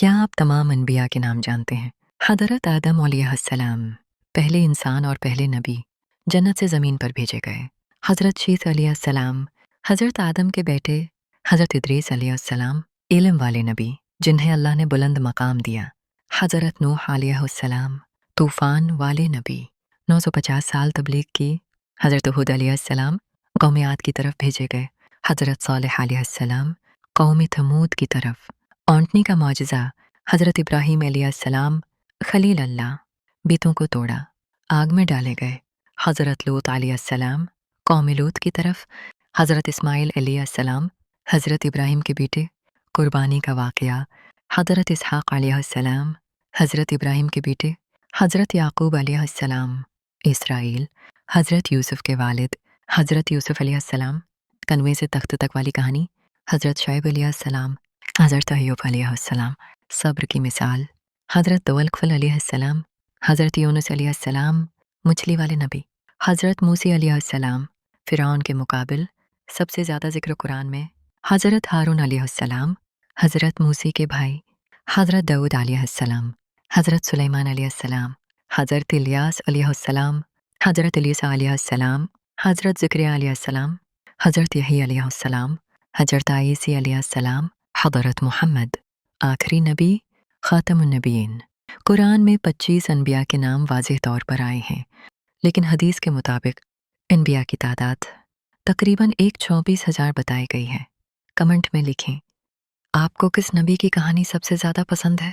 کیا آپ تمام انبیاء کے نام جانتے ہیں؟ حضرت آدم علیہ السلام پہلے انسان اور پہلے نبی جنت سے زمین پر بھیجے گئے۔ حضرت شیث علیہ السلام حضرت آدم کے بیٹے، حضرت ادریس علیہ السلام علم والے نبی جنہیں اللہ نے بلند مقام دیا۔ حضرت نوح علیہ السلام طوفان والے نبی، 950 سال تبلیغ کی۔ حضرت ہود علیہ السلام قوم عاد کی طرف بھیجے گئے۔ حضرت صالح علیہ السلام قوم تھمود کی طرف۔ اونٹنی کا معجزہ، حضرت ابراہیم علیہ السلام خلیل اللہ، بیتوں کو توڑا، آگ میں ڈالے گئے۔ حضرت لوط علیہ السلام قوم لوط کی طرف۔ حضرت اسماعیل علیہ السلام حضرت ابراہیم کے بیٹے، قربانی کا واقعہ۔ حضرت اسحاق علیہ السلام حضرت ابراہیم کے بیٹے۔ حضرت یعقوب علیہ السلام اسرائیل۔ حضرت یوسف کے والد، حضرت یوسف علیہ السلام کنویں سے تخت تک والی کہانی۔ حضرت شعیب علیہ السلام، حضرت ایوب علیہ السلام صبر کی مثال۔ حضرت ذوالفقار علیہ السلام، حضرت یونس علیہ السلام مچھلی والے نبی۔ حضرت موسی علیہ السلام فرعون کے مقابل سب سے زیادہ ذکر قرآن میں۔ حضرت ہارون علیہ السلام حضرت موسی کے بھائی۔ حضرت داؤد علیہ السلام، حضرت سلیمان علیہ السلام، حضرت الیاس علیہ السلام، حضرت عیسیٰ علیہ السلام، حضرت زکریا علیہ السلام، حضرت یحییٰ علیہ السلام، حضرت عیسی علیہ السلام، حضرت محمد آخری نبی، خاتم النبیین۔ قرآن میں 25 انبیاء کے نام واضح طور پر آئے ہیں، لیکن حدیث کے مطابق انبیاء کی تعداد تقریباً 1,24,000 بتائی گئی ہے۔ کمنٹ میں لکھیں آپ کو کس نبی کی کہانی سب سے زیادہ پسند ہے۔